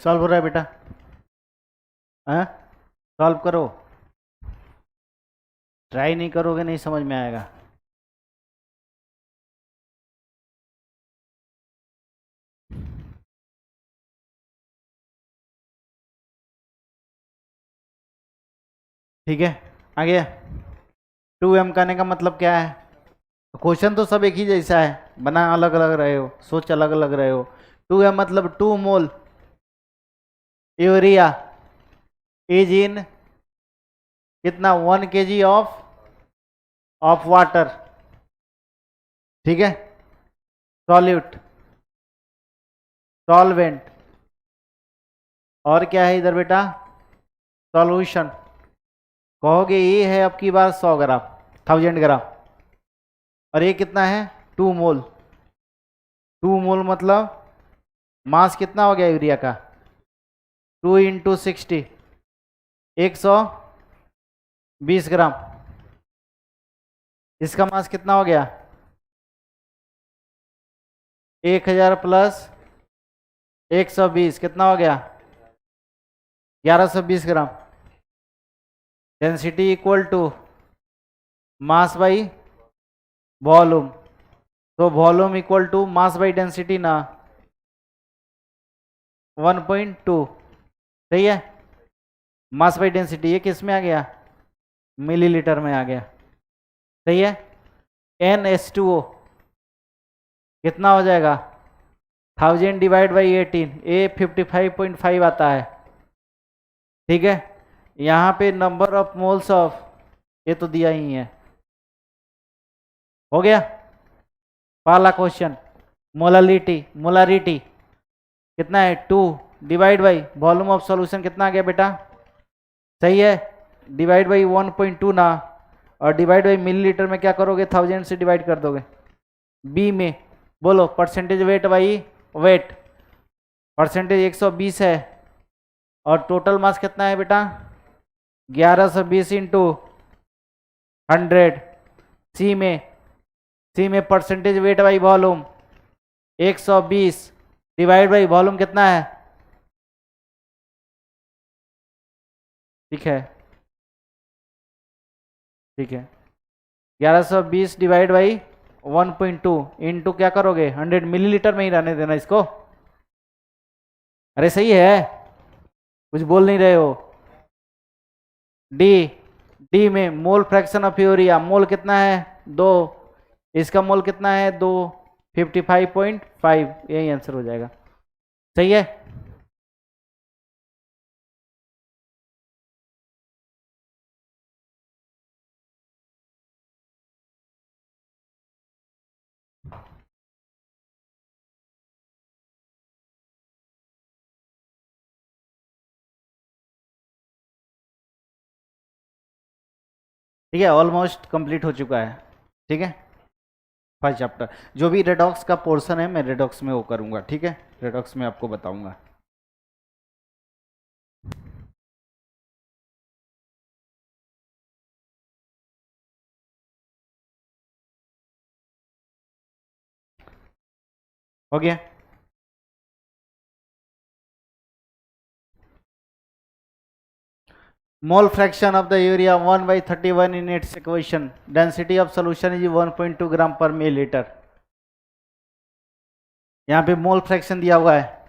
Speaker 1: सॉल्व हो रहा है बेटा, हाँ सॉल्व करो, ट्राई नहीं करोगे नहीं समझ में आएगा। ठीक है, आ गया। 2m कहने का मतलब क्या है? क्वेश्चन तो सब एक ही जैसा है, बना अलग अलग रहे हो, सोच अलग अलग रहे हो। 2m मतलब 2 मोल यूरिया इज इन कितना, 1 kg ऑफ वाटर। ठीक है, सॉल्यूट, सॉल्वेंट, और क्या है इधर बेटा, सॉल्यूशन। कहोगे ये है आपकी बात 100 ग्राम, 1000 ग्राम, और ये कितना है 2 मोल। 2 मोल मतलब मास कितना हो गया यूरिया का, 2 इंटू 60, 120 ग्राम। इसका मास कितना हो गया, 1000 प्लस 120 कितना हो गया, 1120 gram. Density equal to mass by volume, तो volume equal to mass by density ना, 1.2। सही है, मास बाई डेंसिटी, ये किस में आ गया, मिलीलीटर में आ गया। सही है, NH2O कितना हो जाएगा, 1000 डिवाइड बाई 18, ये 55.5 आता है। ठीक है, यहाँ पे नंबर ऑफ मोल्स ऑफ, ये तो दिया ही है। हो गया पहला क्वेश्चन। मोलालिटी, मोलारिटी कितना है 2 divide by volume of solution कितना आ गया बेटा, सही है, डिवाइड बाई 1.2 ना, और डिवाइड बाई मिलीलीटर में क्या करोगे, 1000 से डिवाइड कर दोगे। बी में बोलो percentage weight by weight, percentage 120 है, और टोटल मास कितना है बेटा 1120 इंटू 100। सी में, सी में percentage weight by volume 120 divide by volume कितना है, ठीक है, ठीक है, 1120 डिवाइड बाई 1.2 इंटू क्या करोगे 100, मिलीलीटर में ही रहने देना इसको। अरे सही है, कुछ बोल नहीं रहे हो। डी, डी में मोल फ्रैक्शन ऑफ यूरिया, मोल कितना है 2, इसका मोल कितना है 2, 55.5, यही आंसर हो जाएगा। सही है, ठीक है, ऑलमोस्ट कंप्लीट हो चुका है। ठीक है, फर्स्ट चैप्टर, जो भी रेडॉक्स का पोर्शन है मैं रेडॉक्स में वो करूंगा। ठीक है, रेडॉक्स में आपको बताऊंगा। हो गया, मोल fraction of the urea 1/31 in its equation, density of solution is 1.2 gram per millilitre. यहाँ पे मोल फ्रैक्शन दिया हुआ है,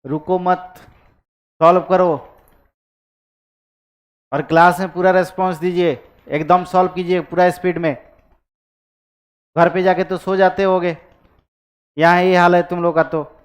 Speaker 1: रुको मत, सॉल्व करो, और क्लास में पूरा रेस्पॉन्स दीजिए, एकदम सॉल्व कीजिए पूरा स्पीड में। घर पे जाके तो सो जाते होगे, यहाँ ये हाल है तुम लोग का तो।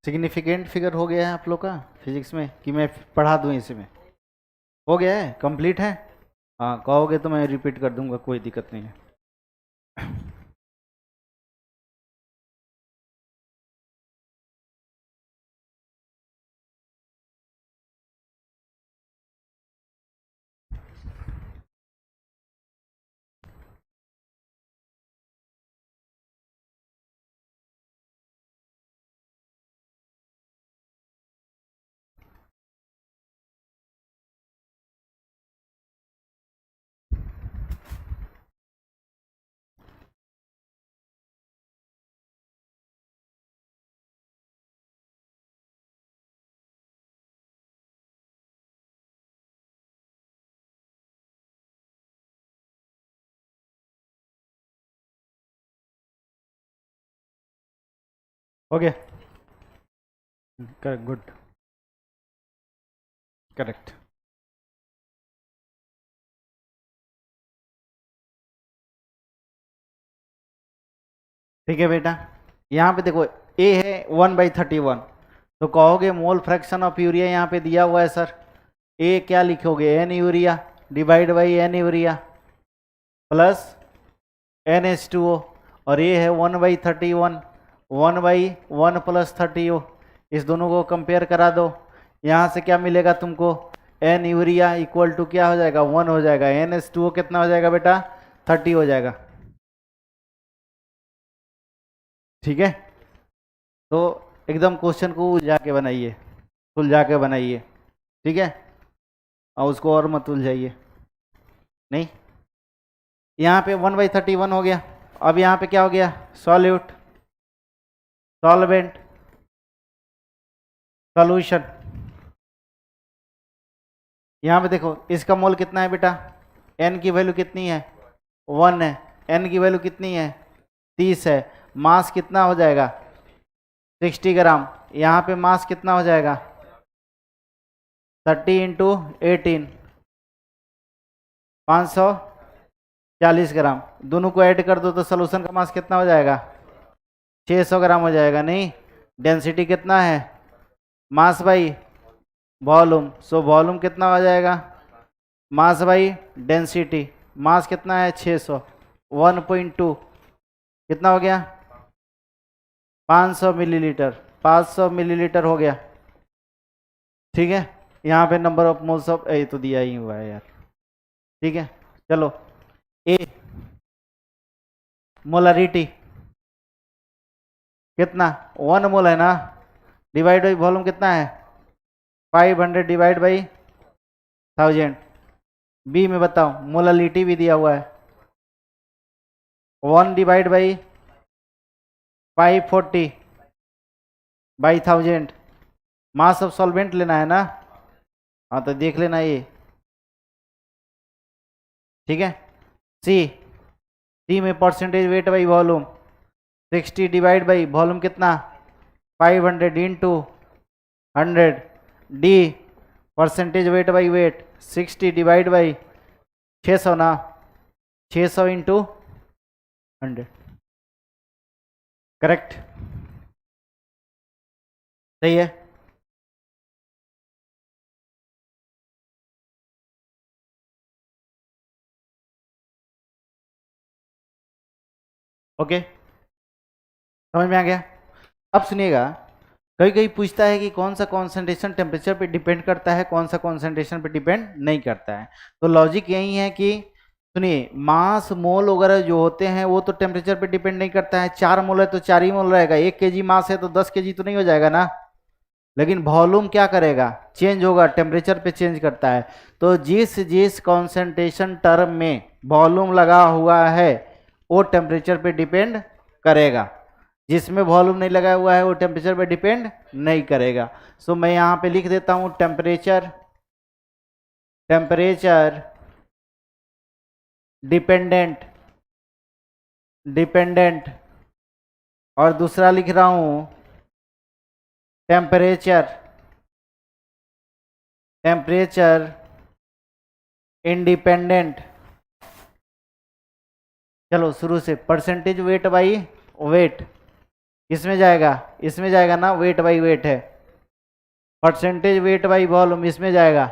Speaker 1: सिग्निफिकेंट फिगर हो गया है आप लोग का फिजिक्स में कि मैं पढ़ा दूं इसमें? हो गया है, कंप्लीट है? हाँ, कहोगे तो मैं रिपीट कर दूंगा, कोई दिक्कत नहीं है। हो गया? Correct, good, correct. ठीक है बेटा, यहाँ पे देखो ए है 1/31, तो कहोगे मोल फ्रैक्शन ऑफ यूरिया यहाँ पे दिया हुआ है सर, ए क्या लिखोगे, N urea divide by N urea plus NH2O, और ये है 1/31, 1/1 प्लस 30O, इस दोनों को कंपेयर करा दो, यहाँ से क्या मिलेगा तुमको, एन यूरिया इक्वल टू क्या हो जाएगा, 1 हो जाएगा, NH2O कितना हो जाएगा बेटा, 30 हो जाएगा। ठीक है, तो एकदम क्वेश्चन को उलझा के बनाइए, सुलझा के बनाइए, ठीक है, और उसको और मत उलझाइए। नहीं, यहाँ पे 1/31 हो गया, अब यहाँ पे क्या हो गया, सॉल्यूट, सॉल्वेंट, सॉल्यूशन। यहाँ पे देखो इसका मोल कितना है बेटा, एन की वैल्यू कितनी है, 1 है, एन की वैल्यू कितनी है, 30 है, मास कितना हो जाएगा, 60 ग्राम, यहाँ पे मास कितना हो जाएगा, 30 इंटू 18, 540 ग्राम, दोनों को ऐड कर दो तो सोल्यूशन का मास कितना हो जाएगा, 600 ग्राम हो जाएगा। नहीं, डेंसिटी कितना है, मास बाई वॉल्यूम, सो वॉल्यूम कितना हो जाएगा, मास बाई डेंसिटी, मास कितना है 600, 1.2 कितना हो गया, 500 मिलीलीटर, 500 मिलीलीटर हो गया। ठीक है, यहाँ पे नंबर ऑफ मोल्स ऑफ ए तो दिया ही हुआ है यार। ठीक है, चलो ए मोलरिटी कितना, 1 मोल है ना, डिवाइड बाई वॉल्यूम कितना है, 500 डिवाइड बाई 1000। बी में बताओ, मोलरिटी भी दिया हुआ है, 1 divide by 540 by 1000, mass of solvent लेना है ना, हाँ तो देख लेना ये। ठीक है, सी, सी में percentage weight by volume, 60 divide by volume कितना, 500 into 100, D percentage weight by wait, 60 divide by 600 ना, 600 इंटू 100, करेक्ट, सही है। ओके, समझ में आ गया? अब सुनिएगा, कई कई पूछता है कि कौन सा कॉन्सेंट्रेशन टेम्परेचर पे डिपेंड करता है, कौन सा कॉन्सेंट्रेशन पे डिपेंड नहीं करता है। तो लॉजिक यही है कि सुनिए, मास मोल वगैरह जो होते हैं वो तो टेम्परेचर पे डिपेंड नहीं करता है, 4 मोल है तो 4 ही मोल रहेगा, 1 kg मास है तो 10 kg तो नहीं हो जाएगा ना। लेकिन वॉल्यूम क्या करेगा, चेंज होगा, टेम्परेचर पे चेंज करता है। तो जिस जिस कॉन्सेंट्रेशन टर्म में वॉल्यूम लगा हुआ है वो टेम्परेचर पे डिपेंड करेगा, जिसमें वॉल्यूम नहीं लगा हुआ है वो टेम्परेचर पे डिपेंड नहीं करेगा। सो मैं यहाँ पे लिख देता हूँ टेम्परेचर, टेम्परेचर डिपेंडेंट, डिपेंडेंट, और दूसरा लिख रहा हूँ टेम्परेचर, टेम्परेचर इंडिपेंडेंट। चलो शुरू से, परसेंटेज वेट बाई वेट, इसमें जाएगा, इसमें जाएगा ना, वेट बाई वेट है, परसेंटेज वेट बाई वॉल्यूम इसमें जाएगा,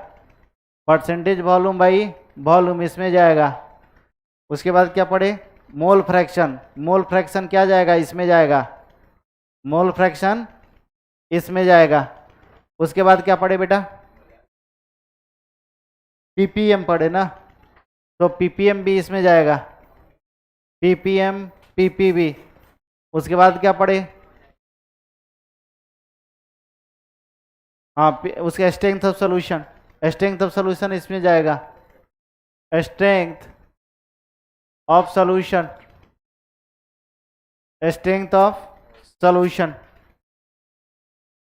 Speaker 1: परसेंटेज वॉल्यूम बाई वॉल्यूम इसमें जाएगा। उसके बाद क्या पढ़े, मोल फ्रैक्शन, मोल फ्रैक्शन क्या जाएगा, इसमें जाएगा, मोल फ्रैक्शन इसमें जाएगा। उसके बाद क्या पढ़े बेटा, पीपीएम पढ़े ना, तो पीपीएम भी इसमें जाएगा, पीपीएम पीपीवी। उसके बाद क्या पढ़े, हाँ उसका strength of solution, strength of solution इसमें जाएगा, strength of solution, strength of solution,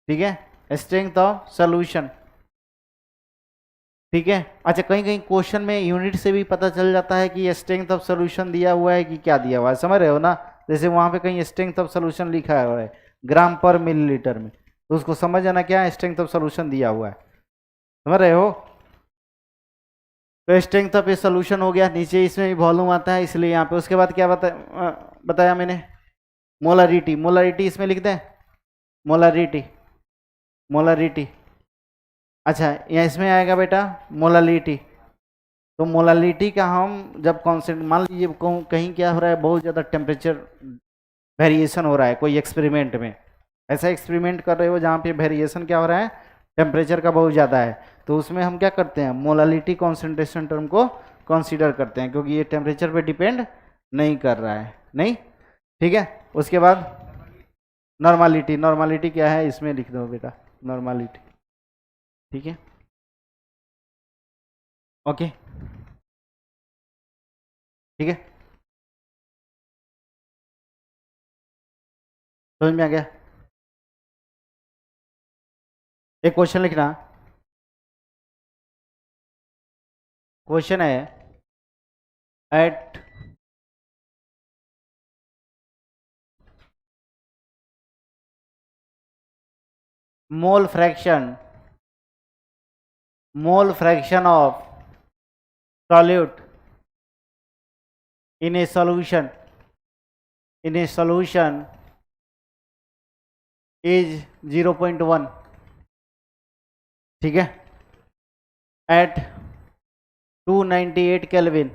Speaker 1: ठीक है, स्ट्रेंथ ऑफ सॉल्यूशन, ठीक है। अच्छा कहीं कहीं क्वेश्चन में यूनिट से भी पता चल जाता है कि ये स्ट्रेंथ ऑफ सॉल्यूशन दिया हुआ है कि क्या दिया हुआ है, समझ रहे हो ना, जैसे वहां पे कहीं स्ट्रेंथ ऑफ सॉल्यूशन लिखा हुआ है ग्राम पर मिलीलीटर में, तो उसको समझ जाना क्या स्ट्रेंथ ऑफ सॉल्यूशन दिया हुआ है, समझ रहे हो। तो स्ट्रेंथ ऑफ ए सॉल्यूशन हो गया, नीचे इसमें भी वॉल्यूम आता है इसलिए यहाँ पे। उसके बाद क्या बताया मैंने, मोलारिटी, मोलारिटी इसमें लिख दें, मोलारिटी, मोलारिटी। अच्छा यहाँ इसमें आएगा बेटा मोलालिटी, तो मोलालिटी का हम जब कॉन्सेंट, मान लीजिए कहीं क्या हो रहा है, बहुत ज़्यादा टेम्परेचर वेरिएशन हो रहा है कोई एक्सपेरिमेंट में, ऐसा एक्सपेरिमेंट कर रहे हो जहाँ पे वेरिएशन क्या हो रहा है, टेम्परेचर का बहुत ज़्यादा है, तो उसमें हम क्या करते हैं, मोलालिटी कॉन्सेंट्रेशन टर्म को कंसीडर करते हैं, क्योंकि ये टेम्परेचर पे डिपेंड नहीं कर रहा है, नहीं, ठीक है। उसके बाद नॉर्मालिटी, नॉर्मालिटी क्या है इसमें लिख दो बेटा, नॉर्मालिटी, ठीक है, ओके, ठीक है, समझ में आ गया। एक क्वेश्चन लिखना, क्वेश्चन है at mole fraction, mole fraction of solute in a solution, in a solution is 0.1, ठीक है, at 298 Kelvin,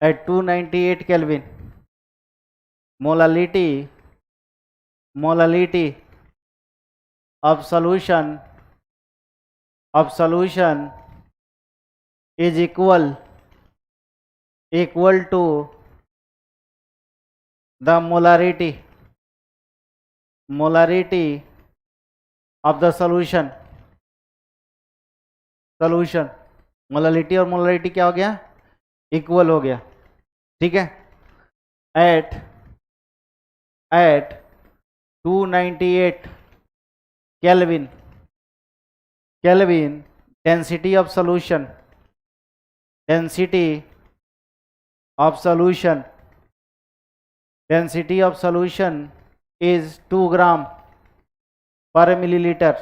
Speaker 1: at 298 Kelvin, molality, molality of solution, of solution is equal to the molarity, molarity of the solution, solution, molality और molality क्या हो गया, equal हो गया, ठीक है, at 298 kelvin, kelvin density of solution, density of solution, density of solution is 2 gram per millilitre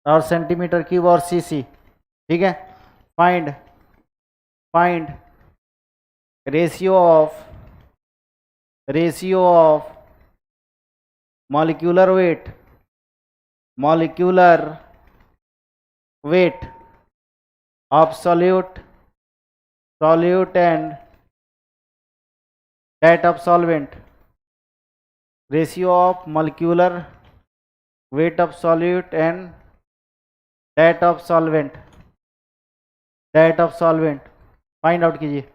Speaker 1: और centimetre cube और सीसी, ठीक है। Find, find ratio of, ratio of molecular weight, molecular weight of solute, solute and that of solvent, ratio of molecular weight of solute and that of solvent, that of solvent find out कीजिए।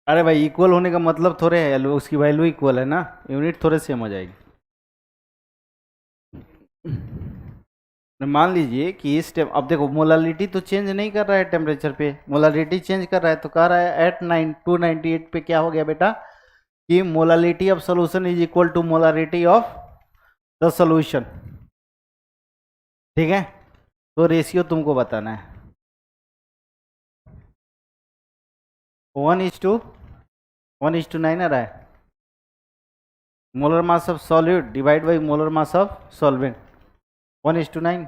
Speaker 1: अरे भाई equal होने का मतलब थोड़े है उसकी value equal है ना, यूनिट थोड़े सेम हो जाएगी। मान लीजिए कि इस टेम अब देखो मोलालिटी तो चेंज नहीं कर रहा है टेम्परेचर पे, मोलालिटी चेंज कर रहा है, तो कह रहा है एट 298 पे क्या हो गया बेटा कि molality of solution is equal to molarity of the solution. ठीक है, तो रेशियो तुमको बताना है 1:9 आ रहा है, molar mass of solute divide by molar mass of solvent 1:9।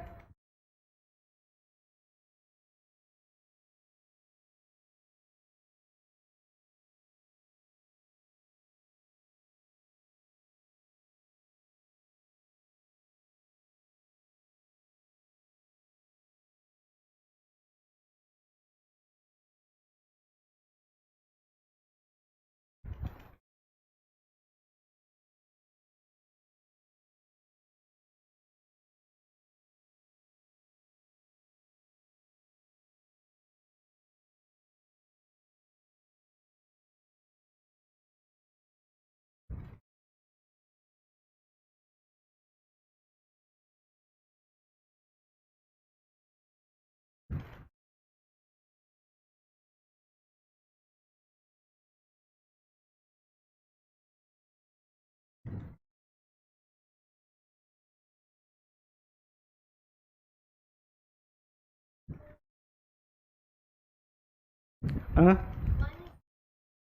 Speaker 1: हाँ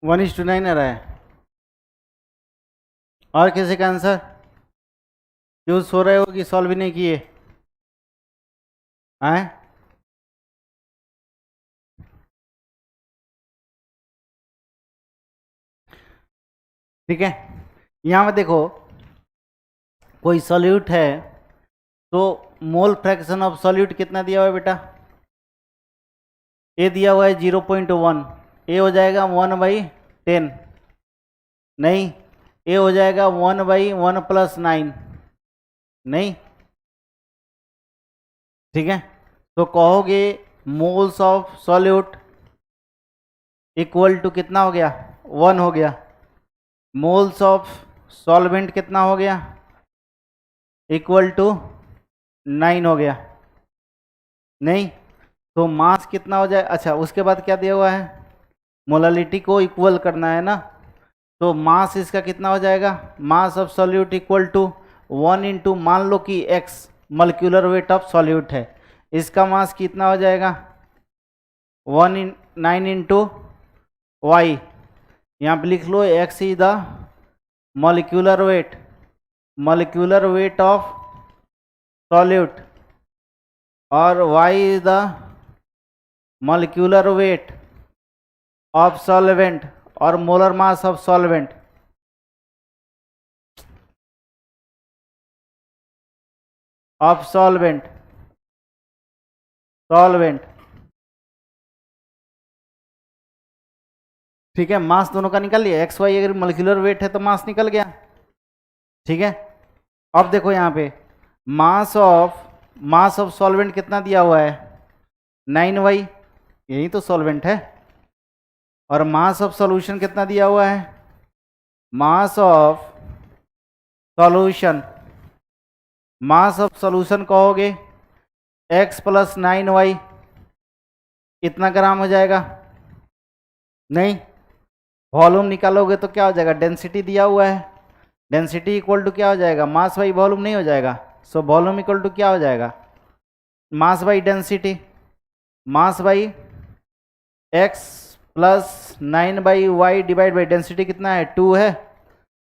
Speaker 1: 1:9 आ रहा है। और किसी का आंसर यूज हो रहे हो कि सॉल्व भी नहीं किए आए? ठीक है, यहाँ पे देखो कोई सॉल्यूट है तो मोल फ्रैक्शन ऑफ सॉल्यूट कितना दिया हुआ है बेटा, ए दिया हुआ है 0.1, ए हो जाएगा 1/10, नहीं ए हो जाएगा 1/1+9, नहीं, ठीक है, तो कहोगे moles of solute equal to कितना हो गया 1 हो गया, मोल्स ऑफ सॉल्वेंट कितना हो गया इक्वल टू 9 हो गया, नहीं, तो मास कितना हो जाए, अच्छा उसके बाद क्या दिया हुआ है मोलालिटी को इक्वल करना है ना, तो मास इसका कितना हो जाएगा, mass of solute equal to 1 into मान लो कि x molecular weight of solute है, इसका मास कितना हो जाएगा 9 इंटू वाई, यहाँ पे लिख लो x is the molecular weight of solute और y is the molecular weight of solvent और molar mass of solvent. Of solvent ठीक है, मास दोनों का निकल लिया, एक्स वाई अगर मॉलिक्यूलर वेट है तो मास निकल गया, ठीक है। अब देखो यहाँ पे मास ऑफ सॉल्वेंट कितना दिया हुआ है 9y, यही तो सॉल्वेंट है, और मास ऑफ सॉल्यूशन कितना दिया हुआ है, मास ऑफ सॉल्यूशन कहोगे x + 9y इतना ग्राम हो जाएगा, नहीं, वॉल्यूम निकालोगे तो क्या हो जाएगा, डेंसिटी दिया हुआ है, डेंसिटी इक्वल टू क्या हो जाएगा, मास बाई वॉल्यूम नहीं हो जाएगा, सो वॉल्यूम इक्वल टू क्या हो जाएगा, मास by density, mass by x + 9/y divide by density कितना है 2 है,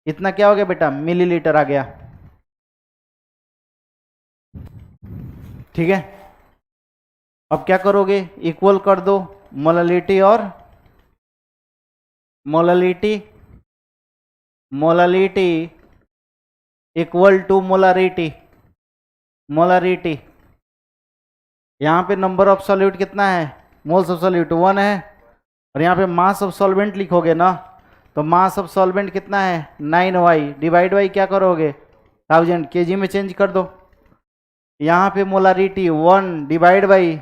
Speaker 1: इतना क्या हो गया बेटा मिलीलीटर आ गया, ठीक है। अब क्या करोगे, इक्वल कर दो मोलालिटी और मोलालिटी इक्वल टू मोलारिटी, यहाँ पे नंबर ऑफ सॉल्यूट कितना है, मोल्स ऑफ सॉल्यूट 1 है, और यहाँ पे मास ऑफ सॉल्वेंट लिखोगे ना, तो मास ऑफ सॉल्वेंट कितना है 9y डिवाइड बाई क्या करोगे 1000 kg में चेंज कर दो, यहाँ पे molarity 1 divide by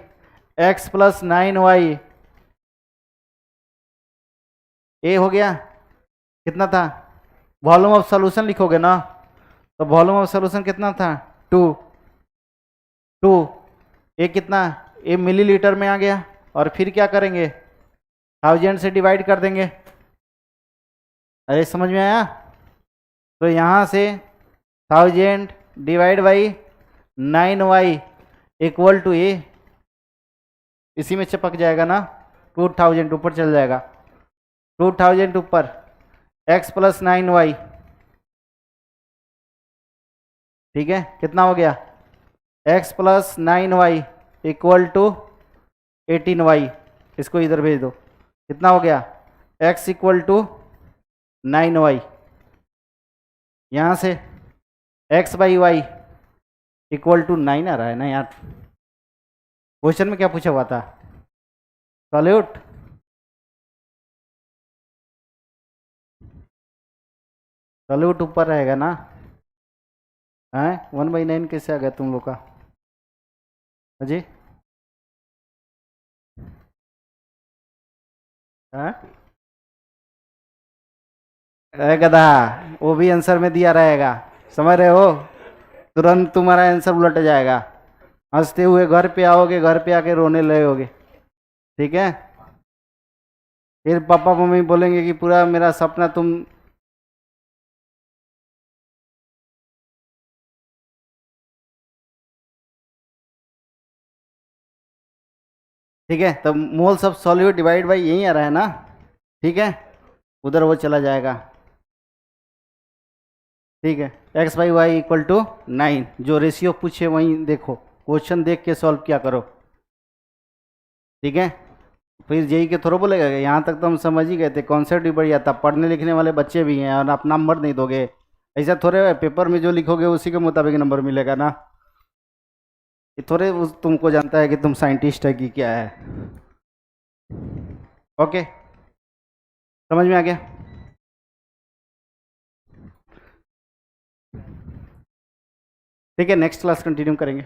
Speaker 1: x + 9y ए हो गया, कितना था, वॉल्यूम ऑफ सॉल्यूशन लिखोगे ना, तो वॉल्यूम ऑफ सॉल्यूशन कितना था, 2 ए कितना, ए मिलीलीटर में आ गया, और फिर क्या करेंगे, 1000 से डिवाइड कर देंगे। अरे समझ में आया, तो यहाँ से 1000 divide by 9y equal to A, इसी में चिपक जाएगा ना, 2000 ऊपर चल जाएगा, 2000 ऊपर x प्लस 9y, ठीक है, कितना हो गया, x plus 9y equal to 18y, इसको इधर भेज दो, कितना हो गया, x इक्वल टू 9y, यहाँ से x by Y equal to 9 आ रहा है ना यार, क्वेश्चन में क्या पूछा हुआ था, सॉल्यूट, सॉल्यूट ऊपर रहेगा ना, है 1/9 कैसे आ गया तुम लोग का अजी, हाँ गधा, वो भी आंसर में दिया रहेगा, समझ रहे हो, तुरंत तुम्हारा आंसर उलट जाएगा, हंसते हुए घर पे आओगे, घर पे आके रोने लगोगे, ठीक है, फिर पापा मम्मी बोलेंगे कि पूरा मेरा सपना तुम, ठीक है, तो moles of solute divide by यही आ रहा है ना, ठीक है, उधर वो चला जाएगा, ठीक है, X by Y equal to 9, जो रेशियो पूछे वहीं देखो, क्वेश्चन देख के सॉल्व किया करो, ठीक है, फिर जेई के थोड़ा बोलेगा, यहाँ तक तो हम समझ ही गए थे, कॉन्सेप्ट भी बढ़िया था, पढ़ने लिखने वाले बच्चे भी हैं, और आप नंबर नहीं दोगे, ऐसा थोड़े है, पेपर में जो लिखोगे उसी के मुताबिक नंबर मिलेगा ना, ये थोड़े तुमको जानता है कि तुम साइंटिस्ट है कि क्या है, ओके, समझ में आ गया, ठीक है, नेक्स्ट क्लास कंटिन्यू करेंगे।